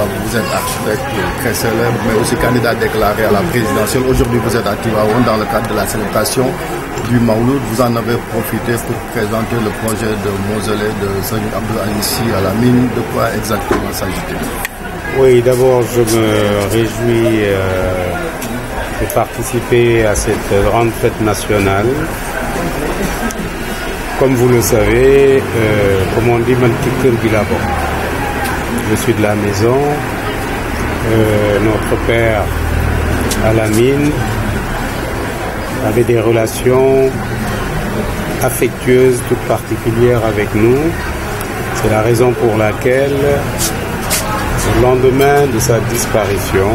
fois, vous êtes architecte très célèbre, mais aussi candidat déclaré à la présidentielle. Aujourd'hui, vous êtes à Tivaouane dans le cadre de la célébration du Maouloud. Vous en avez profité pour présenter le projet de mausolée de Serigne Abdou Aziz Sy à la mine. De quoi exactement s'agit-il? Oui, d'abord, je me réjouis de participer à cette grande fête nationale. Comme vous le savez, comme on dit, je suis de la maison. Notre père à la mine avait des relations affectueuses toutes particulières avec nous. C'est la raison pour laquelle, au lendemain de sa disparition,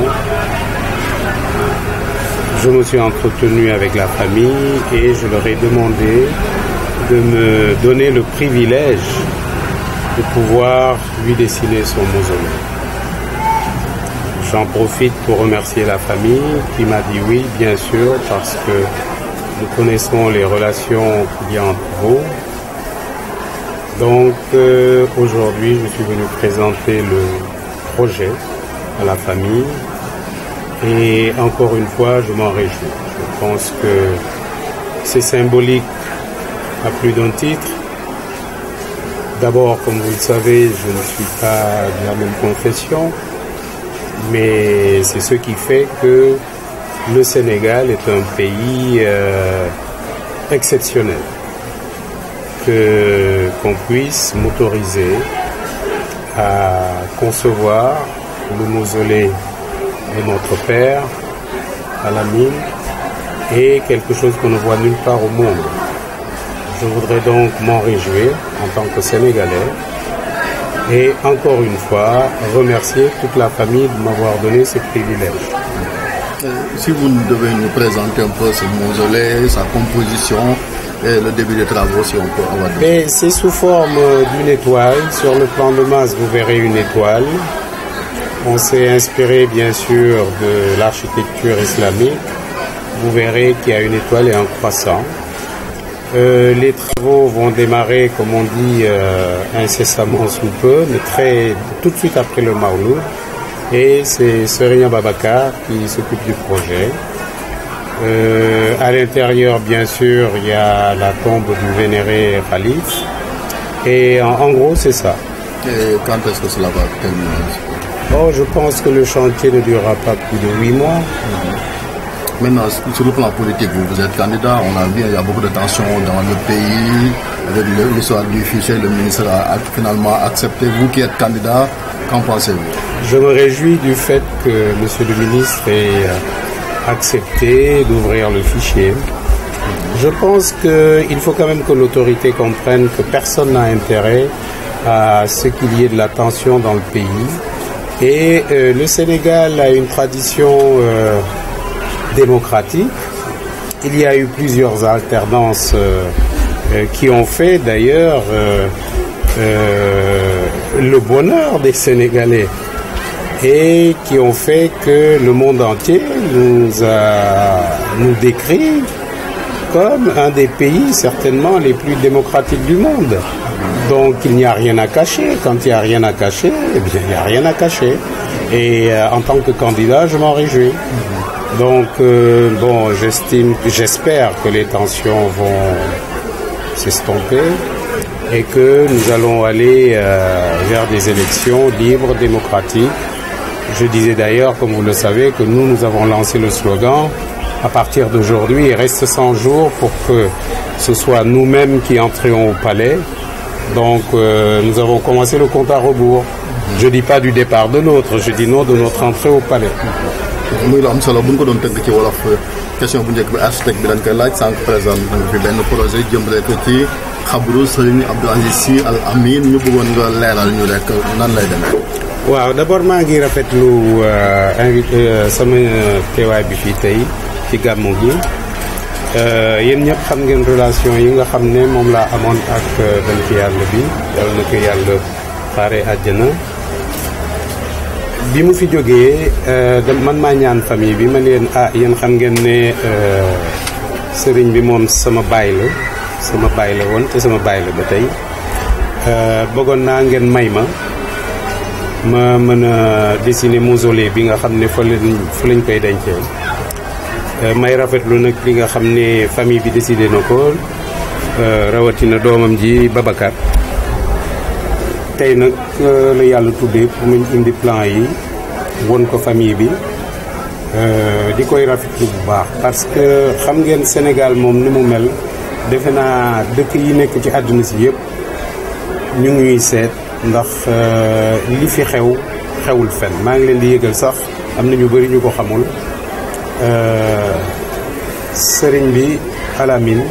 je me suis entretenu avec la famille et je leur ai demandé de me donner le privilège de pouvoir lui dessiner son mausolée. J'en profite pour remercier la famille qui m'a dit oui, bien sûr, parce que nous connaissons les relations qu'il y a entre vous. Donc aujourd'hui, je suis venu présenter le projet à la famille et encore une fois, je m'en réjouis. Je pense que c'est symbolique à plus d'un titre. D'abord, comme vous le savez, je ne suis pas de la même confession, mais c'est ce qui fait que le Sénégal est un pays exceptionnel, qu'on puisse m'autoriser à concevoir le mausolée de notre père à la mine et quelque chose qu'on ne voit nulle part au monde. Je voudrais donc m'en réjouir en tant que Sénégalais et encore une fois remercier toute la famille de m'avoir donné ce privilège. Si vous devez nous présenter un peu ce mausolée, sa composition et le début des travaux, si on peut. C'est sous forme d'une étoile. Sur le plan de masse, vous verrez une étoile. On s'est inspiré bien sûr de l'architecture islamique. Vous verrez qu'il y a une étoile et un croissant. Les travaux vont démarrer, comme on dit, incessamment sous peu, mais tout de suite après le Maouloud. Et c'est Serigne Babacar qui s'occupe du projet. À l'intérieur, bien sûr, il y a la tombe du vénéré Khalif. Et en gros, c'est ça. Et quand est-ce que cela va terminer? Je pense que le chantier ne durera pas plus de 8 mois. Maintenant, sur le plan politique, vous êtes candidat, on a vu, il y a beaucoup de tensions dans le pays. Avec l'histoire du fichier, le ministre a finalement accepté. Vous qui êtes candidat, qu'en pensez-vous? Je me réjouis du fait que monsieur le ministre ait accepté d'ouvrir le fichier. Je pense qu'il faut quand même que l'autorité comprenne que personne n'a intérêt à ce qu'il y ait de la tension dans le pays. Et le Sénégal a une tradition démocratique. Il y a eu plusieurs alternances qui ont fait d'ailleurs le bonheur des Sénégalais et qui ont fait que le monde entier nous décrit comme un des pays certainement les plus démocratiques du monde. Donc il n'y a rien à cacher. Quand il n'y a rien à cacher, eh bien il n'y a rien à cacher. Et en tant que candidat, je m'en réjouis. Donc j'espère que les tensions vont s'estomper et que nous allons aller vers des élections libres, démocratiques. Je disais d'ailleurs, comme vous le savez, que nous avons lancé le slogan à partir d'aujourd'hui, il reste 100 jours pour que ce soit nous-mêmes qui entrions au palais. Donc nous avons commencé le compte à rebours. Je ne dis pas du départ de l'autre, je dis non de notre entrée au palais. muy lu am solo bu ñu ko doon tënk ci wolof question bu njëkk bi architecte bi dañ koy laaj sànq présent fi benn projet jëmale ko ci xabru Serigne Abdou Aziz Sy Al Amine ñu bëggoon nga leeral ñu rek nan lay demee. waaw d'abord maa ngi rafetlu invité sama teewaay bi fii tey ci gàmmu gi yéen ñëpp xam ngeen relation yi nga xam ne moom laa amoon ak denc yàlla bi yàlla na ko yàlla xaare àjjana. bi mu fi jógee man maa ñaan famille bi ma leen yéen xam ngeen ne sëriñ bi moom sama baay la woon te sama baay la ba tey bëggoon naa ngeen may ma ma mën a dessiner mausolée bi nga xam ne fa lañ koy dencee. May rafetlu nag li nga xam ne famille bi décidé na ko rawatina doomam ji Babacar tey nag la yàlla tuddee pour mu indi plan yi won ko famille bi di koy rafetlu bu baax parce que xam ngeen Sénégal moom ni mu mel defe naa dëkk yi nekk ci àdduna si yëpp ñu ngi ñuy seet ndax li fi xewul fen maa ngi leen di yëgal sax am na ñu bëri ñu ko xamul sëriñ bi Alamine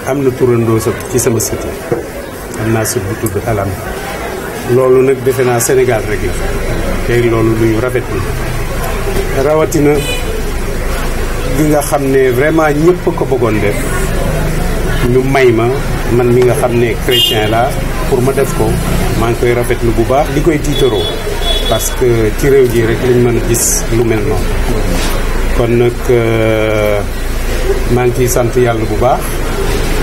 am na turandoo ci sama sët am naa sët bu tudd Alamine loolu nag defe naa Sénégal rek la te loolu luy rafetlu rawatina li nga xam ne vraiment ñëpp ko bëggoon def ñu may ma man mi nga xam ne chrétien la pour ma def ko maa ngi koy rafetlu bu baax di koy tiitaroo parce que ci réew ji rek lañ mën a gis lu mel noonu kon nag maa ngi ciy sant yàlla bu baax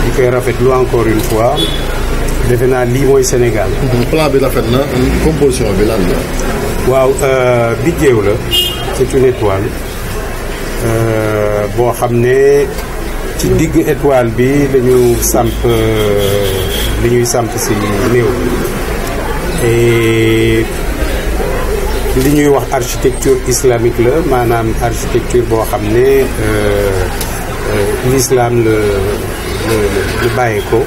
di koy rafetlu encore une fois defe naa lii mooy Sénégal. plan bi rafet na composition bi lan la. waaw biddéew la c'est une étoile boo xam ne ci digg étoile bi lañu samp li ñuy samp si néew et li ñuy wax architecture islamique la maanaam architecture boo xam ne l'islam la bàyyi ko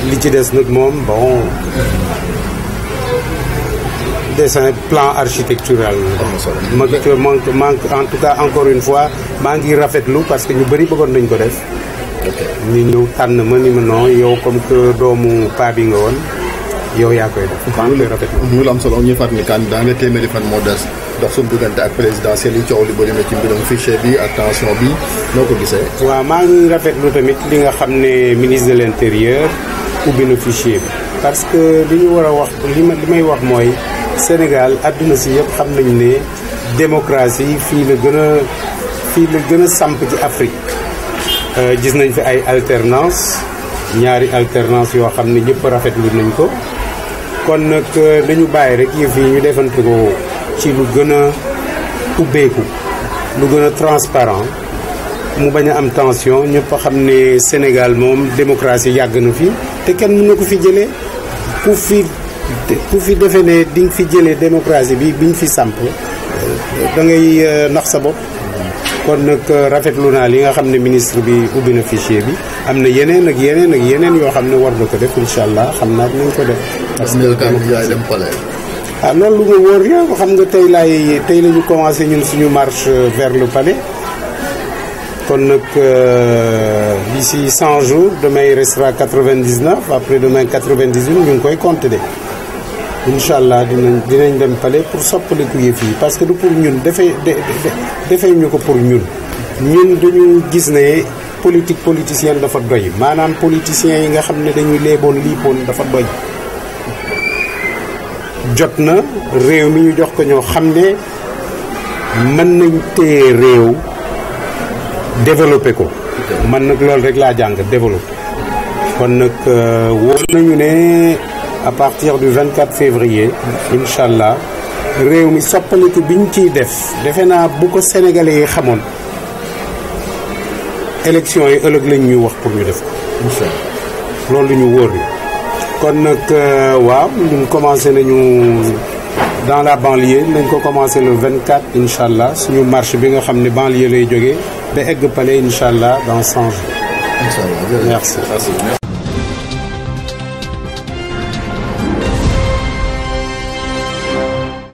li ci des nag moom bon dessin plan architectural manque en tout cas encore une fois maa ngi rafetlu parce que ñu bëri bëggoon nañ ko def ñu ñëw tànn ma ni ma non yow comme que doomu paa bi nga woon yow yaa koy def maa ngi koy rafetlu mu la am solo ñuy fàttali candidat nga téeméeri fan moo des dox suñu diggante ak présidentiel yi coow li bëri na ci mbirum fichier bi ak tension bi noo ko gisee. waaw maa ngi rafetlu tamit li nga xam ne ministre de l'intérieur ubbi na fichier bi parce que li ñu war a wax li may wax mooy Sénégal àdduna si yëpp xam nañu ne démocratie fii la gën a samp ci Afrique gis nañ fi ay alternance ñaari alternance yoo xam ne ñëpp rafetlu nañ ko kon nag dañu bàyyi rek yëf yi ñu defante ko ci lu gën a ubbeeku lu gën a transparent mu bañ a am tension ñëpp a xam ne Sénégal moom démocratie yàgg na fi te kenn mën na ko fi jëlee ku fi defe ne di nga fi jëlee démocratie bi biñ fi samp da ngay nax sa bopp kon nag rafetlu naa li nga xam ne ministre bi ubbi na fichier bi am na yeneen ak yeneen yoo xam ne war na ko def incha allah xam naa dinañ ko def. parce que yaay dem palais. ah loolu lu ma wóor ya xam nga tey la ñu commencé ñun suñu marche vers le palais kon nag d'ici 100 jours demain il restera 99 après demain 98 ñu ngi koy compter de incha allah dinañ dem palais pour soppaliku yëf yi parce que du pour ñun defee ñu ko pour ñun dañu gis ne politicienne dafa doy maanaam politiciens yi nga xam ne dañuy léeboon liipoon dafa doy jot na réew mi ñu jox ko ñoo xam ne mën nañ téye réew développé ko man nag loolu rek laa jàng développé kon nag wóor nañu ne à partir du 24 février incha allah réew mi soppaliku bi ñu ciy defe naa bu ko sénégalais yi xamoon élection yi ëllëg lañ ñuy wax pour ñu def ko incha allah loolu ñu wóor ni kon nag waaw ñun commencé nañu dans la banlieue nañ ko commencé le 24 incha allah suñu marche bi nga xam ne banlieue lay jógee ba egg palais incha allah dans 100 jours. incha allah merci.